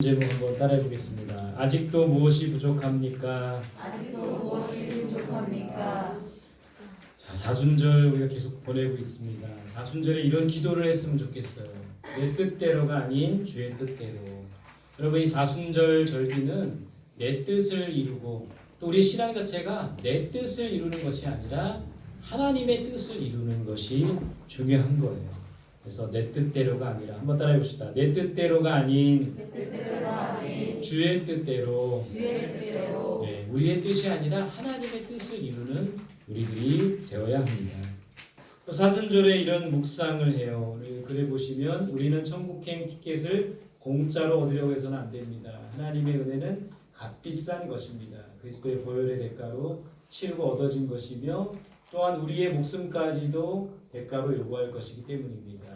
제목 한번 따라해 보겠습니다. 아직도 무엇이 부족합니까? 아직도 무엇이 부족합니까? 자, 사순절 우리가 계속 보내고 있습니다. 사순절에 이런 기도를 했으면 좋겠어요. 내 뜻대로가 아닌 주의 뜻대로. 여러분, 이 사순절 절기는 내 뜻을 이루고 또 우리 신앙 자체가 내 뜻을 이루는 것이 아니라 하나님의 뜻을 이루는 것이 중요한 거예요. 그래서 내 뜻대로가 아니라 한번 따라해 봅시다. 내 뜻대로가 아닌 주의 뜻대로. 네, 우리의 뜻이 아니라 하나님의 뜻을 이루는 우리들이 되어야 합니다. 또 사순절에 이런 묵상을 해요. 글에 보시면 우리는 천국행 티켓을 공짜로 얻으려고 해서는 안 됩니다. 하나님의 은혜는 값비싼 것입니다. 그리스도의 보혈의 대가로 치르고 얻어진 것이며 또한 우리의 목숨까지도 대가로 요구할 것이기 때문입니다.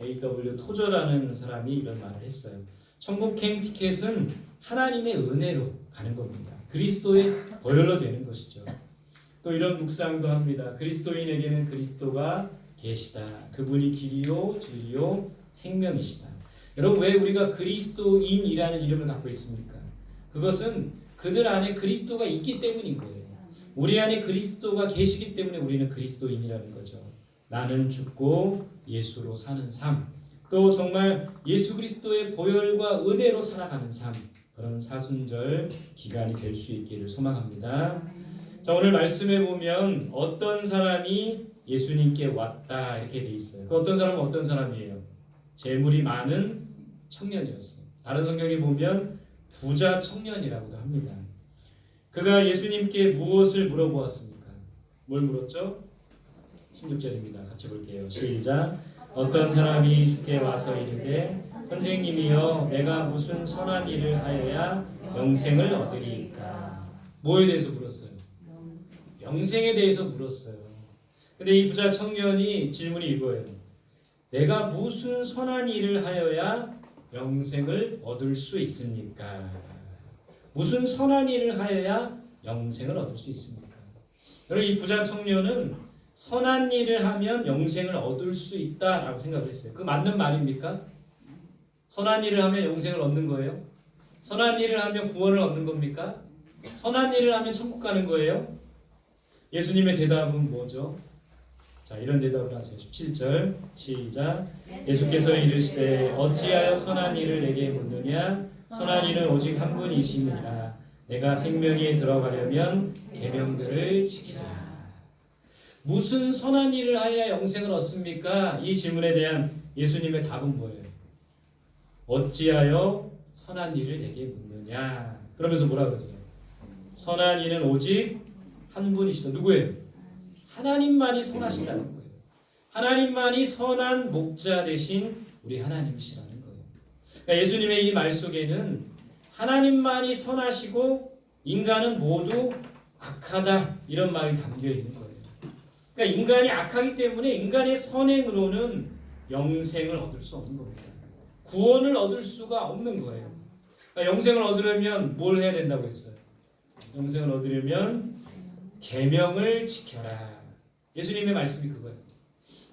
A.W. 토저라는 사람이 이런 말을 했어요. 천국행 티켓은 하나님의 은혜로 가는 겁니다. 그리스도의 보혈로 되는 것이죠. 또 이런 묵상도 합니다. 그리스도인에게는 그리스도가 계시다. 그분이 길이요 진리요 생명이시다. 여러분, 왜 우리가 그리스도인이라는 이름을 갖고 있습니까? 그것은 그들 안에 그리스도가 있기 때문인 거예요. 우리 안에 그리스도가 계시기 때문에 우리는 그리스도인이라는 거죠. 나는 죽고 예수로 사는 삶, 또 정말 예수 그리스도의 보혈과 은혜로 살아가는 삶, 그런 사순절 기간이 될 수 있기를 소망합니다. 자, 오늘 말씀해 보면 어떤 사람이 예수님께 왔다 이렇게 돼 있어요. 그 어떤 사람은 어떤 사람이에요? 재물이 많은 청년이었어요. 다른 성경에 보면 부자 청년이라고도 합니다. 그가 예수님께 무엇을 물어보았습니까? 뭘 물었죠? 16절입니다. 같이 볼게요. 시작. 어떤 사람이 주께 와서 이르되 선생님이여 내가 무슨 선한 일을 하여야 영생을 얻으리이까? 뭐에 대해서 물었어요? 영생에 대해서 물었어요. 근데 이 부자 청년이 질문이 이거예요. 내가 무슨 선한 일을 하여야 영생을 얻을 수 있습니까? 무슨 선한 일을 하여야 영생을 얻을 수 있습니까? 여러분, 이 부자 청년은 선한 일을 하면 영생을 얻을 수 있다라고 생각을 했어요. 그 맞는 말입니까? 선한 일을 하면 영생을 얻는 거예요? 선한 일을 하면 구원을 얻는 겁니까? 선한 일을 하면 천국 가는 거예요? 예수님의 대답은 뭐죠? 자, 이런 대답을 하세요. 17절 시작. 예수께서 이르시되 어찌하여 선한 일을 내게 묻느냐? 선한 일은 오직 한 분이시니라. 내가 생명에 들어가려면 계명들을 지키라. 무슨 선한 일을 하여야 영생을 얻습니까? 이 질문에 대한 예수님의 답은 뭐예요? 어찌하여 선한 일을 내게 묻느냐? 그러면서 뭐라 그랬어요? 선한 일은 오직 한 분이시다. 누구예요? 하나님만이 선하시다는 거예요. 하나님만이 선한 목자 되신 우리 하나님이시라는 거예요. 그러니까 예수님의 이 말 속에는 하나님만이 선하시고 인간은 모두 악하다 이런 말이 담겨 있는 거예요. 그러니까 인간이 악하기 때문에 인간의 선행으로는 영생을 얻을 수 없는 겁니다. 구원을 얻을 수가 없는 거예요. 그러니까 영생을 얻으려면 뭘 해야 된다고 했어요? 영생을 얻으려면 계명을 지켜라. 예수님의 말씀이 그거예요.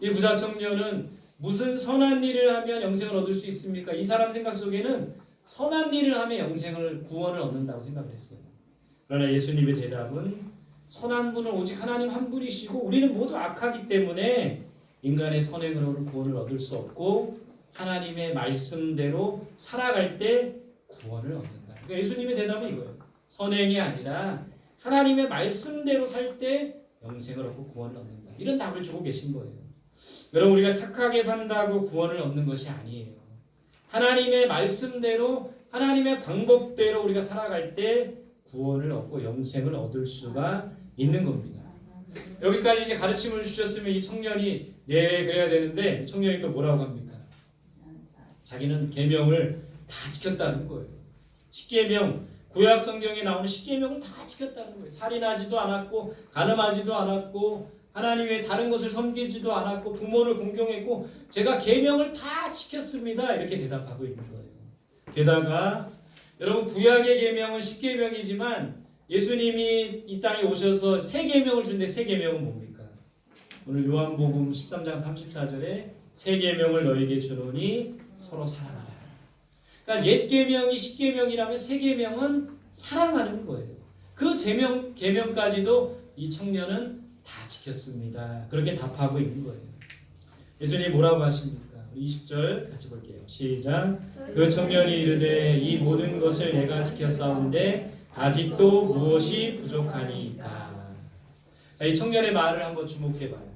이 부자 청년은 무슨 선한 일을 하면 영생을 얻을 수 있습니까? 이 사람 생각 속에는 선한 일을 하면 영생을 구원을 얻는다고 생각을 했어요. 그러나 예수님의 대답은 선한 분은 오직 하나님 한 분이시고 우리는 모두 악하기 때문에 인간의 선행으로는 구원을 얻을 수 없고 하나님의 말씀대로 살아갈 때 구원을 얻는다. 그러니까 예수님의 대답은 이거예요. 선행이 아니라 하나님의 말씀대로 살 때 영생을 얻고 구원을 얻는다. 이런 답을 주고 계신 거예요. 여러분, 우리가 착하게 산다고 구원을 얻는 것이 아니에요. 하나님의 말씀대로 하나님의 방법대로 우리가 살아갈 때 구원을 얻고 영생을 얻을 수가 있는 겁니다. 여기까지 이제 가르침을 주셨으면 이 청년이 네 그래야 되는데 청년이 또 뭐라고 합니까? 자기는 계명을 다 지켰다는 거예요. 십계명, 구약 성경에 나오는 십계명을 다 지켰다는 거예요. 살인하지도 않았고 간음하지도 않았고 하나님 외에 다른 것을 섬기지도 않았고 부모를 공경했고 제가 계명을 다 지켰습니다. 이렇게 대답하고 있는 거예요. 게다가 여러분, 구약의 계명은 십계명이지만 예수님이 이 땅에 오셔서 새 계명을 주는데 새 계명은 뭡니까? 오늘 요한복음 13장 34절에 새 계명을 너에게 주노니 서로 사랑하라. 그러니까 옛 계명이 10계명이라면 새 계명은 사랑하는 거예요. 그 계명까지도 이 청년은 다 지켰습니다. 그렇게 답하고 있는 거예요. 예수님이 뭐라고 하십니까? 20절 같이 볼게요. 시작. 그 청년이 이르되 이 모든 것을 내가 지켰사온데 아직도 무엇이 부족하니까. 자, 이 청년의 말을 한번 주목해봐요.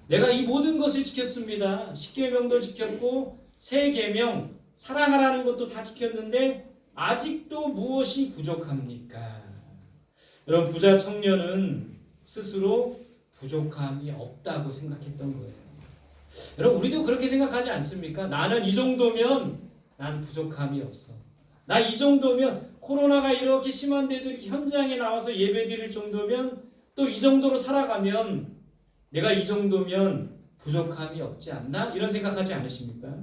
내가 이 모든 것을 지켰습니다. 10계명도 지켰고 새 계명 사랑하라는 것도 다 지켰는데 아직도 무엇이 부족합니까? 여러분 부자 청년은 스스로 부족함이 없다고 생각했던 거예요. 여러분 우리도 그렇게 생각하지 않습니까? 나는 이 정도면 난 부족함이 없어. 나 이 정도면 코로나가 이렇게 심한데도 이렇게 현장에 나와서 예배드릴 정도면 또 이 정도로 살아가면 내가 이 정도면 부족함이 없지 않나? 이런 생각하지 않으십니까?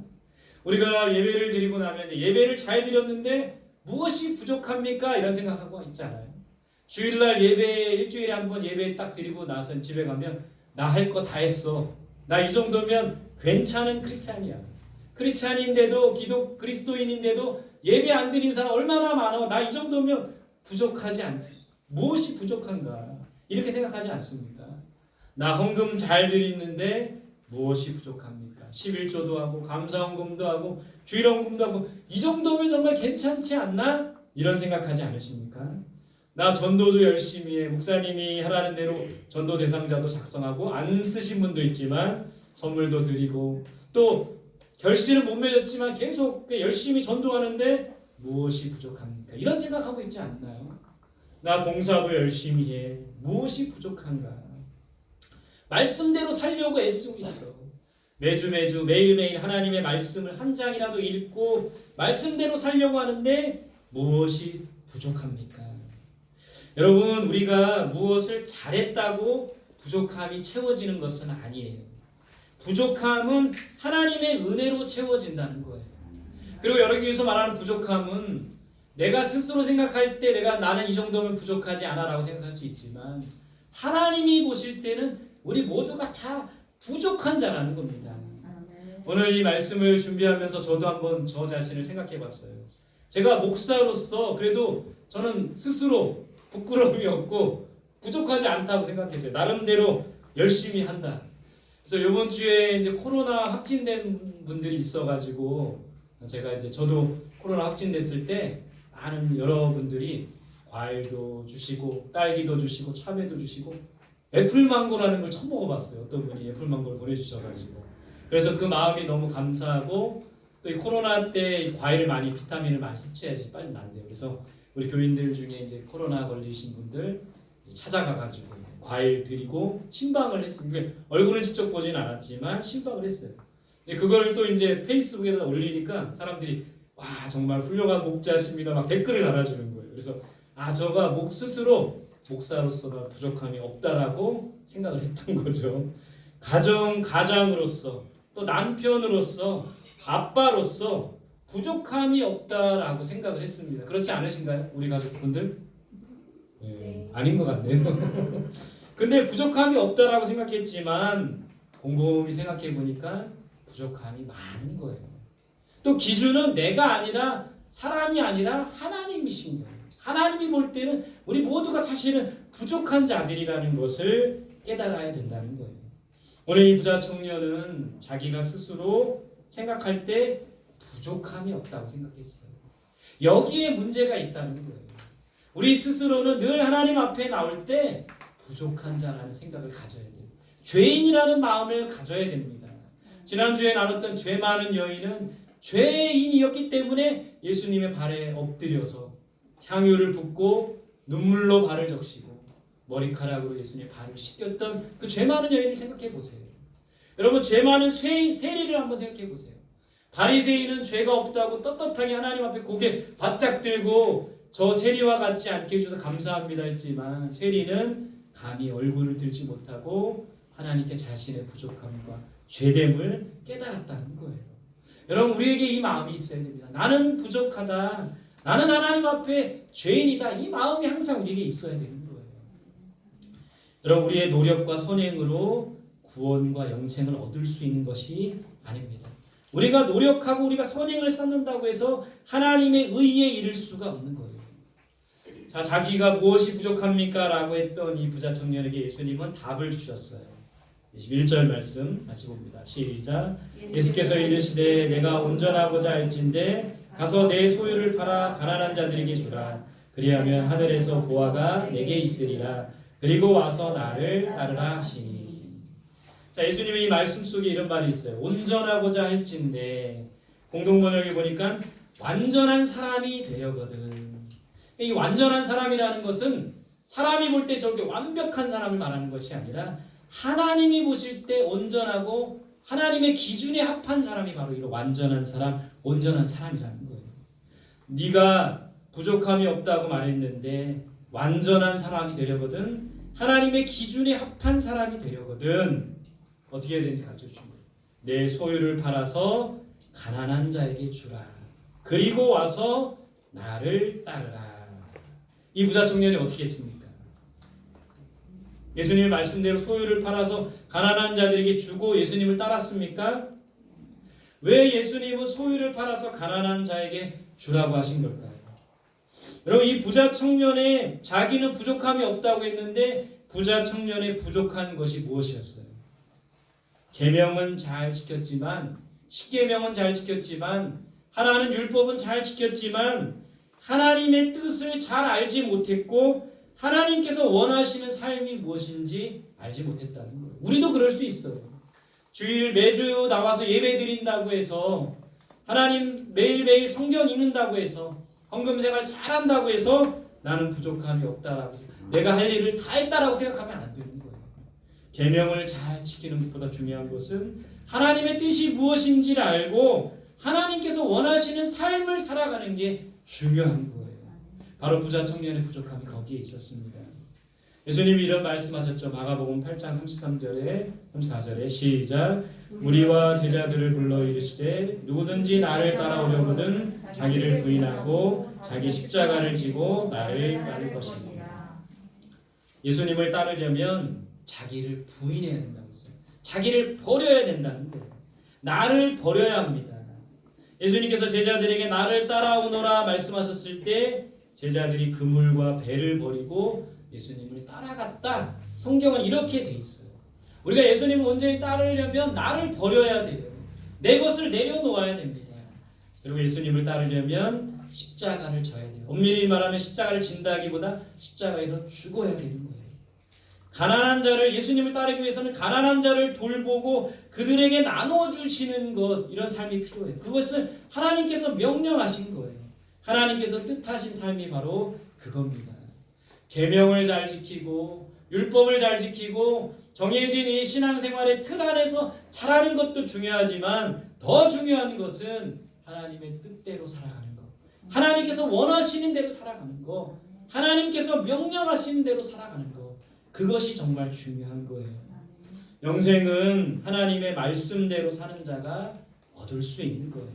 우리가 예배를 드리고 나면 이제 예배를 잘 드렸는데 무엇이 부족합니까? 이런 생각하고 있잖아요. 주일날 예배 일주일에 한 번 예배 딱 드리고 나서 집에 가면 나 할 거 다 했어. 나 이 정도면 괜찮은 크리스찬이야. 크리스찬인데도 그리스도인인데도 예배 안 드린 사람 얼마나 많아. 나 이 정도면 부족하지 않지. 무엇이 부족한가? 이렇게 생각하지 않습니까? 나 헌금 잘 드리는데 무엇이 부족합니까? 11조도 하고 감사헌금도 하고 주일헌금도 하고 이 정도면 정말 괜찮지 않나? 이런 생각하지 않으십니까? 나 전도도 열심히 해. 목사님이 하라는 대로 전도 대상자도 작성하고 안 쓰신 분도 있지만 선물도 드리고 또 결실은 못 맺었지만 계속 열심히 전도하는데 무엇이 부족합니까? 이런 생각하고 있지 않나요? 나 봉사도 열심히 해. 무엇이 부족한가? 말씀대로 살려고 애쓰고 있어. 매주 매일매일 하나님의 말씀을 한 장이라도 읽고 말씀대로 살려고 하는데 무엇이 부족합니까? 여러분 우리가 무엇을 잘했다고 부족함이 채워지는 것은 아니에요. 부족함은 하나님의 은혜로 채워진다는 거예요. 그리고 여기서 말하는 부족함은 내가 스스로 생각할 때 나는 이 정도면 부족하지 않아 라고 생각할 수 있지만 하나님이 보실 때는 우리 모두가 다 부족한 자라는 겁니다. 오늘 이 말씀을 준비하면서 저도 한번 저 자신을 생각해 봤어요. 제가 목사로서 그래도 저는 스스로 부끄러움이 없고 부족하지 않다고 생각했어요. 나름대로 열심히 한다. 그래서 이번 주에 이제 코로나 확진된 분들이 있어가지고 제가 이제 저도 코로나 확진됐을 때 많은 여러분들이 과일도 주시고 딸기도 주시고 참외도 주시고 애플망고라는 걸 처음 먹어봤어요. 어떤 분이 애플망고를 보내주셔가지고 그래서 그 마음이 너무 감사하고 또 이 코로나 때 과일을 많이 비타민을 많이 섭취해야지 빨리 낫대요. 그래서 우리 교인들 중에 이제 코로나 걸리신 분들 찾아가가지고 과일 드리고 신방을 했습니다. 얼굴은 직접 보진 않았지만 신방을 했어요. 그걸 또 이제 페이스북에다 올리니까 사람들이 와 정말 훌륭한 목자십니다 막 댓글을 달아주는 거예요. 그래서 저가 스스로 목사로서가 부족함이 없다라고 생각을 했던 거죠. 가장으로서 또 남편으로서 아빠로서 부족함이 없다라고 생각을 했습니다. 그렇지 않으신가요? 우리 가족분들? 네, 아닌 것 같네요. 근데 부족함이 없다라고 생각했지만 곰곰이 생각해 보니까 부족함이 많은 거예요. 또 기준은 내가 아니라 사람이 아니라 하나님이신 거예요. 하나님이 볼 때는 우리 모두가 사실은 부족한 자들이라는 것을 깨달아야 된다는 거예요. 오늘 이 부자 청년은 자기가 스스로 생각할 때 부족함이 없다고 생각했어요. 여기에 문제가 있다는 거예요. 우리 스스로는 늘 하나님 앞에 나올 때 부족한 자라는 생각을 가져야 돼요. 죄인이라는 마음을 가져야 됩니다. 지난주에 나눴던 죄 많은 여인은 죄인이었기 때문에 예수님의 발에 엎드려서 향유를 붓고 눈물로 발을 적시고 머리카락으로 예수님의 발을 씻겼던 그 죄 많은 여인을 생각해 보세요. 여러분 죄 많은 세리를 한번 생각해 보세요. 바리새인은 죄가 없다고 떳떳하게 하나님 앞에 고개 바짝 들고 저 세리와 같지 않게 해주셔서 감사합니다 했지만 세리는 감히 얼굴을 들지 못하고 하나님께 자신의 부족함과 죄됨을 깨달았다는 거예요. 여러분 우리에게 이 마음이 있어야 됩니다. 나는 부족하다. 나는 하나님 앞에 죄인이다. 이 마음이 항상 우리에게 있어야 되는 거예요. 여러분 우리의 노력과 선행으로 구원과 영생을 얻을 수 있는 것이 아닙니다. 우리가 노력하고 우리가 선행을 쌓는다고 해서 하나님의 의에 이를 수가 없는 거예요. 자, 자기가 무엇이 부족합니까? 라고 했던 이 부자 청년에게 예수님은 답을 주셨어요. 21절 말씀 같이 봅니다. 시작. 예수께서 이르시되 내가 온전하고자 할진대 가서 내 소유를 팔아 가난한 자들에게 주라. 그리하면 하늘에서 보화가 내게 있으리라. 그리고 와서 나를 따르라 하시니. 자, 예수님의 이 말씀 속에 이런 말이 있어요. 온전하고자 할진대. 공동번역에 보니까 완전한 사람이 되려거든. 이 완전한 사람이라는 것은 사람이 볼 때 저렇게 완벽한 사람을 말하는 것이 아니라 하나님이 보실 때 온전하고 하나님의 기준에 합한 사람이 바로 이런 완전한 사람, 온전한 사람이라는 거예요. 네가 부족함이 없다고 말했는데 완전한 사람이 되려거든, 하나님의 기준에 합한 사람이 되려거든 어떻게 해야 되는지 가르쳐 주신 거예요. 내 소유를 팔아서 가난한 자에게 주라. 그리고 와서 나를 따르라. 이 부자 청년이 어떻게 했습니까? 예수님의 말씀대로 소유를 팔아서 가난한 자들에게 주고 예수님을 따랐습니까? 왜 예수님은 소유를 팔아서 가난한 자에게 주라고 하신 걸까요? 여러분, 이 부자 청년의 자기는 부족함이 없다고 했는데 부자 청년의 부족한 것이 무엇이었어요? 계명은 잘 지켰지만, 십계명은 잘 지켰지만, 하나는 율법은 잘 지켰지만 하나님의 뜻을 잘 알지 못했고 하나님께서 원하시는 삶이 무엇인지 알지 못했다는 거예요. 우리도 그럴 수 있어요. 주일 매주 나와서 예배 드린다고 해서, 하나님 매일매일 성경 읽는다고 해서, 헌금생활 잘한다고 해서 나는 부족함이 없다라고, 내가 할 일을 다 했다라고 생각하면 안 되는 거예요. 계명을 잘 지키는 것보다 중요한 것은 하나님의 뜻이 무엇인지를 알고 하나님께서 원하시는 삶을 살아가는 게 중요한 거예요. 바로 부자 청년의 부족함이 거기에 있었습니다. 예수님이 이런 말씀하셨죠. 마가복음 8장 33절에 34절에 시작. 무리와 제자들을 불러 이르시되 누구든지 나를 따라오려거든 자기를 부인하고 자기 십자가를 지고 나를 따를 것이니라. 예수님을 따르려면 자기를 부인해야 된다고 했어요. 자기를 버려야 된다는 거예요. 나를 버려야 합니다. 예수님께서 제자들에게 나를 따라오너라 말씀하셨을 때 제자들이 그물과 배를 버리고 예수님을 따라갔다. 성경은 이렇게 돼 있어요. 우리가 예수님을 온전히 따르려면 나를 버려야 돼요. 내 것을 내려놓아야 됩니다. 그리고 예수님을 따르려면 십자가를 져야 돼요. 엄밀히 말하면 십자가를 진다기보다 십자가에서 죽어야 되는 거예요. 가난한 자를, 예수님을 따르기 위해서는 가난한 자를 돌보고 그들에게 나눠주시는 것, 이런 삶이 필요해요. 그것을 하나님께서 명령하신 거예요. 하나님께서 뜻하신 삶이 바로 그겁니다. 계명을 잘 지키고 율법을 잘 지키고 정해진 이 신앙생활의 틀 안에서 잘하는 것도 중요하지만 더 중요한 것은 하나님의 뜻대로 살아가는 것, 하나님께서 원하시는 대로 살아가는 것, 하나님께서 명령하시는 대로 살아가는 것, 그것이 정말 중요한 거예요. 영생은 하나님의 말씀대로 사는 자가 얻을 수 있는 거예요.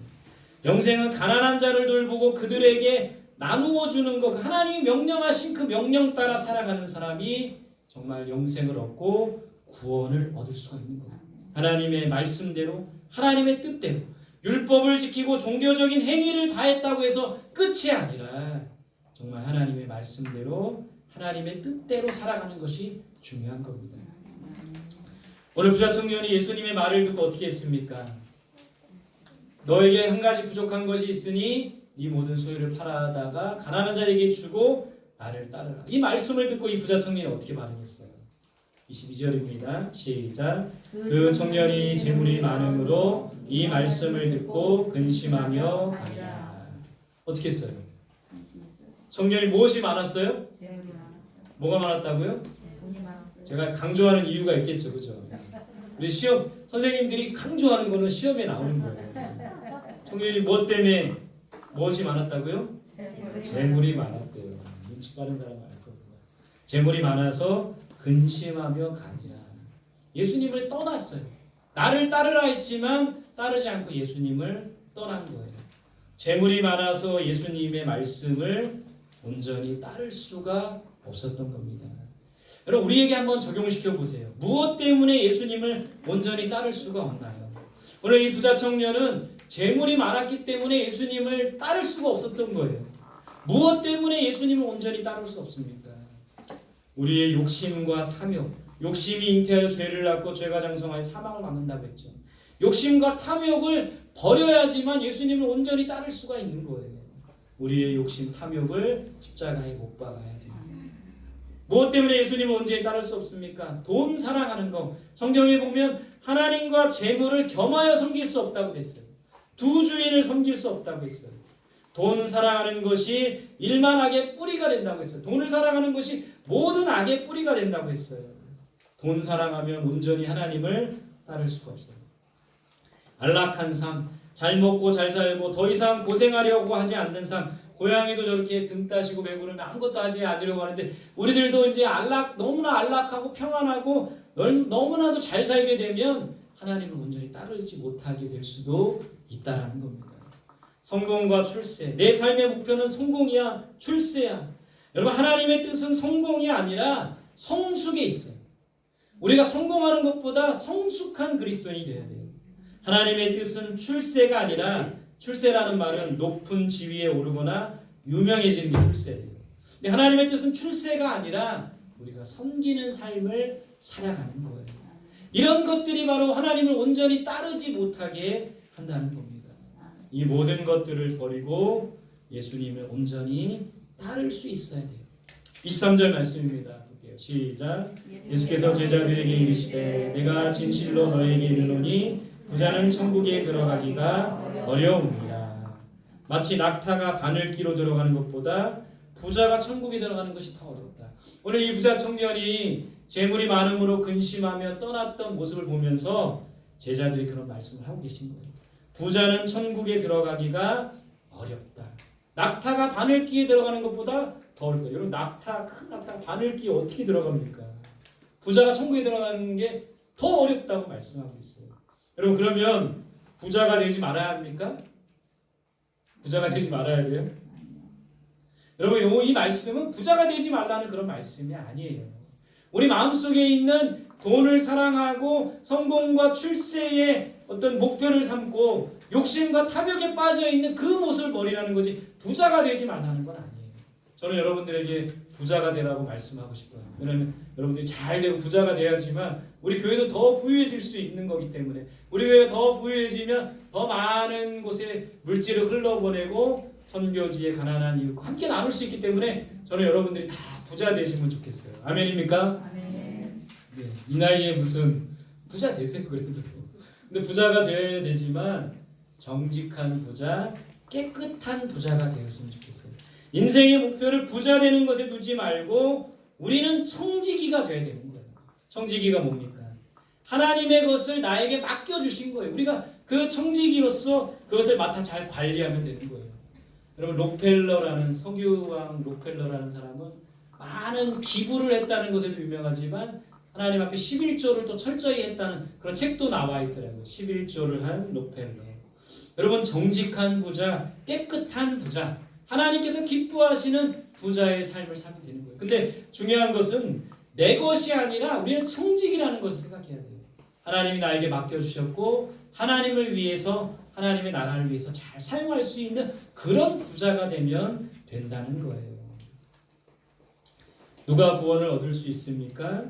영생은 가난한 자를 돌보고 그들에게 나누어 주는 것, 하나님이 명령하신 그 명령 따라 살아가는 사람이 정말 영생을 얻고 구원을 얻을 수가 있는 거예요. 하나님의 말씀대로, 하나님의 뜻대로 율법을 지키고 종교적인 행위를 다했다고 해서 끝이 아니라 정말 하나님의 말씀대로, 하나님의 뜻대로 살아가는 것이 중요한 겁니다. 오늘 부자 청년이 예수님의 말을 듣고 어떻게 했습니까? 너에게 한 가지 부족한 것이 있으니 네 모든 소유를 팔아다가 가난한 자에게 주고 나를 따르라. 이 말씀을 듣고 이 부자 청년이 어떻게 반응했어요? 22절입니다. 시작. 그 청년이 재물이 많음으로 이 말씀을 듣고 근심하며 가니라. 어떻게 했어요? 청년이 무엇이 많았어요? 뭐가 많았다고요? 제가 강조하는 이유가 있겠죠, 그죠? 우리 시험 선생님들이 강조하는 거는 시험에 나오는 거예요. 청년이 무엇 때문에 무엇이 많았다고요? 재물이 많았대요. 눈치 빠른 사람 알 겁니다. 재물이 많아서 근심하며 가니라. 예수님을 떠났어요. 나를 따르라 했지만 따르지 않고 예수님을 떠난 거예요. 재물이 많아서 예수님의 말씀을 온전히 따를 수가 없었던 겁니다. 여러분, 우리에게 한번 적용시켜 보세요. 무엇 때문에 예수님을 온전히 따를 수가 없나요? 오늘 이 부자 청년은 재물이 많았기 때문에 예수님을 따를 수가 없었던 거예요. 무엇 때문에 예수님을 온전히 따를 수 없습니까? 우리의 욕심과 탐욕, 욕심이 잉태하여 죄를 낳고 죄가 장성하여 사망을 낳는다고 했죠. 욕심과 탐욕을 버려야지만 예수님을 온전히 따를 수가 있는 거예요. 우리의 욕심, 탐욕을 십자가에 못 박아야 돼요. 무엇 때문에 예수님을 온전히 따를 수 없습니까? 돈 사랑하는 거. 성경에 보면 하나님과 재물을 겸하여 섬길 수 없다고 했어요. 두 주인을 섬길 수 없다고 했어요. 돈 사랑하는 것이 일만 악의 뿌리가 된다고 했어요. 돈을 사랑하는 것이 모든 악의 뿌리가 된다고 했어요. 돈 사랑하면 온전히 하나님을 따를 수가 없어요. 안락한 삶, 잘 먹고 잘 살고 더 이상 고생하려고 하지 않는 삶. 고양이도 저렇게 등 따시고 배부르면 아무것도 하지 않으려고 하는데 우리들도 이제 너무나 안락하고 평안하고 너무나도 잘 살게 되면 하나님을 온전히 따르지 못하게 될 수도 있다는 겁니다. 성공과 출세. 내 삶의 목표는 성공이야, 출세야. 여러분, 하나님의 뜻은 성공이 아니라 성숙에 있어요. 우리가 성공하는 것보다 성숙한 그리스도인이 되어야 돼요. 하나님의 뜻은 출세가 아니라, 출세라는 말은 높은 지위에 오르거나 유명해지는 게 출세예요. 근데 하나님의 뜻은 출세가 아니라 우리가 섬기는 삶을 살아가는 거예요. 이런 것들이 바로 하나님을 온전히 따르지 못하게 한다는 겁니다. 이 모든 것들을 버리고 예수님을 온전히 따를 수 있어야 돼요. 23절 말씀입니다. 볼게요. 시작. 예수께서 제자들에게 이르시되 내가 진실로 너에게 이르노니 부자는 천국에 들어가기가 어려움이라. 마치 낙타가 바늘기로 들어가는 것보다 부자가 천국에 들어가는 것이 더 어렵다. 오늘 이 부자 청년이 재물이 많음으로 근심하며 떠났던 모습을 보면서 제자들이 그런 말씀을 하고 계신 거예요. 부자는 천국에 들어가기가 어렵다. 낙타가 바늘기에 들어가는 것보다 더 어렵다. 여러분, 큰 낙타 바늘기에 어떻게 들어갑니까? 부자가 천국에 들어가는 게 더 어렵다고 말씀하고 있어요. 여러분, 그러면 부자가 되지 말아야 합니까? 부자가 되지 말아야 돼요? 여러분, 이 말씀은 부자가 되지 말라는 그런 말씀이 아니에요. 우리 마음속에 있는 돈을 사랑하고 성공과 출세의 어떤 목표를 삼고 욕심과 탐욕에 빠져있는 그 모습을 버리라는 거지 부자가 되지 말라는 건 아니에요. 저는 여러분들에게 부자가 되라고 말씀하고 싶어요. 왜냐하면 여러분들이 잘 되고 부자가 돼야지만 우리 교회도 더 부유해질 수 있는 거기 때문에 우리 교회가 더 부유해지면 더 많은 곳에 물질을 흘러보내고 선교지에 가난한 이웃과 함께 나눌 수 있기 때문에 저는 여러분들이 다 부자 되시면 좋겠어요. 아멘입니까? 아멘. 네, 이 나이에 무슨 부자 되세요 그래도. 근데 부자가 되어야 되지만 정직한 부자, 깨끗한 부자가 되었으면 좋겠어요. 인생의 목표를 부자 되는 것에 두지 말고 우리는 청지기가 되어야 되는 거예요. 청지기가 뭡니까? 하나님의 것을 나에게 맡겨주신 거예요. 우리가 그 청지기로서 그것을 맡아 잘 관리하면 되는 거예요. 여러분, 록펠러라는 석유왕 록펠러라는 사람은 많은 기부를 했다는 것에도 유명하지만 하나님 앞에 11조를 또 철저히 했다는 그런 책도 나와 있더라고요. 11조를 한 록펠러. 여러분, 정직한 부자, 깨끗한 부자, 하나님께서 기뻐하시는 부자의 삶을 살면 되는 거예요. 근데 중요한 것은 내 것이 아니라 우리는 청직이라는 것을 생각해야 돼요. 하나님이 나에게 맡겨주셨고 하나님을 위해서, 하나님의 나라를 위해서 잘 사용할 수 있는 그런 부자가 되면 된다는 거예요. 누가 구원을 얻을 수 있습니까?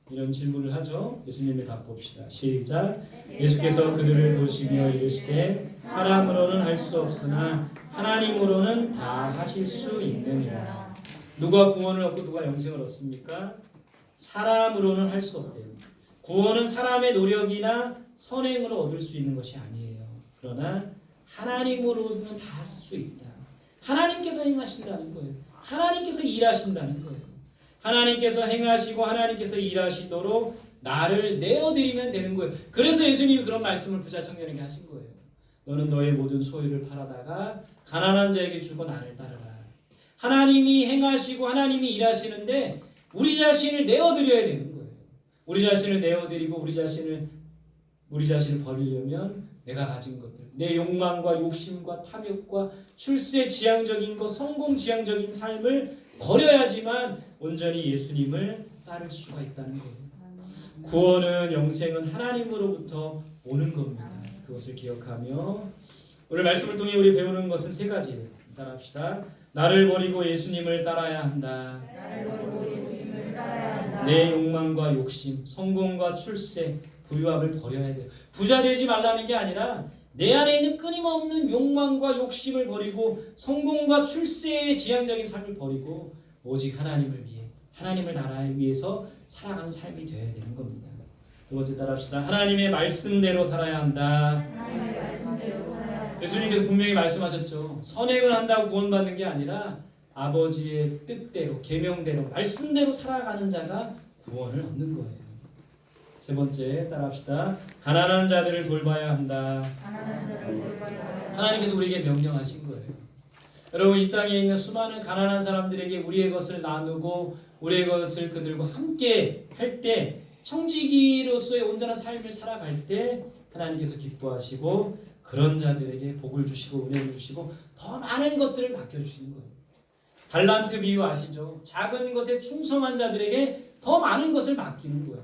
이런 질문을 하죠. 예수님의 답 봅시다. 시작. 예수께서 그들을 보시며 이르시되 사람으로는 할 수 없으나 하나님으로는 다 하실 수 있느니라. 누가 구원을 얻고 누가 영생을 얻습니까? 사람으로는 할 수 없대요. 구원은 사람의 노력이나 선행으로 얻을 수 있는 것이 아니에요. 그러나 하나님으로는 다 할 수 있다. 하나님께서 행하신다는 거예요. 하나님께서 일하신다는 거예요. 하나님께서 행하시고 하나님께서 일하시도록 나를 내어드리면 되는 거예요. 그래서 예수님이 그런 말씀을 부자 청년에게 하신 거예요. 너는 너의 모든 소유를 팔아다가 가난한 자에게 주고 나를 따르라. 하나님이 행하시고 하나님이 일하시는데 우리 자신을 내어드려야 되는 거예요. 우리 자신을 내어드리고 우리 자신을 버리려면 내가 가진 것들, 내 욕망과 욕심과 탐욕과 출세 지향적인 것, 성공 지향적인 삶을 버려야지만 온전히 예수님을 따를 수가 있다는 거예요. 구원은, 영생은 하나님으로부터 오는 겁니다. 그것을 기억하며 오늘 말씀을 통해 우리 배우는 것은 세 가지. 따라합시다. 나를 버리고 예수님을 따라야 한다. 나를 버리고 예수님을 따라야 한다. 내 욕망과 욕심, 성공과 출세, 부유함을 버려야 돼요. 부자 되지 말라는 게 아니라 내 안에 있는 끊임없는 욕망과 욕심을 버리고 성공과 출세의 지향적인 삶을 버리고 오직 하나님을 위해 하나님을 나라를 위해서 살아가는 삶이 되어야 되는 겁니다. 두 번째 따라합시다. 하나님의 말씀대로 살아야 한다. 하나님의 말씀대로 살아야 한다. 예수님께서 분명히 말씀하셨죠. 선행을 한다고 구원받는 게 아니라 아버지의 뜻대로 계명대로 말씀대로 살아가는 자가 구원을 얻는 거예요. 세 번째 따라합시다. 가난한 자들을 돌봐야 한다. 가난한 자를 돌봐야 한다. 하나님께서 우리에게 명령하신 거예요. 여러분 이 땅에 있는 수많은 가난한 사람들에게 우리의 것을 나누고 우리의 것을 그들과 함께 할 때 청지기로서의 온전한 삶을 살아갈 때 하나님께서 기뻐하시고 그런 자들에게 복을 주시고 은혜를 주시고 더 많은 것들을 맡겨주시는 거예요. 달란트 비유 아시죠? 작은 것에 충성한 자들에게 더 많은 것을 맡기는 거예요.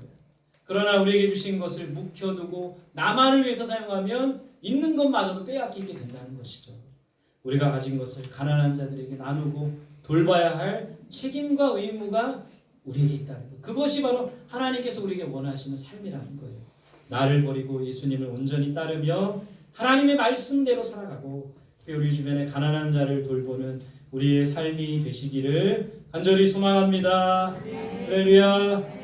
그러나 우리에게 주신 것을 묵혀두고 나만을 위해서 사용하면 있는 것마저도 빼앗기게 된다는 것이죠. 우리가 가진 것을 가난한 자들에게 나누고 돌봐야 할 책임과 의무가 우리에게 있다는 것. 그것이 바로 하나님께서 우리에게 원하시는 삶이라는 거예요. 나를 버리고 예수님을 온전히 따르며 하나님의 말씀대로 살아가고 우리 주변에 가난한 자를 돌보는 우리의 삶이 되시기를 간절히 소망합니다. 할렐루야.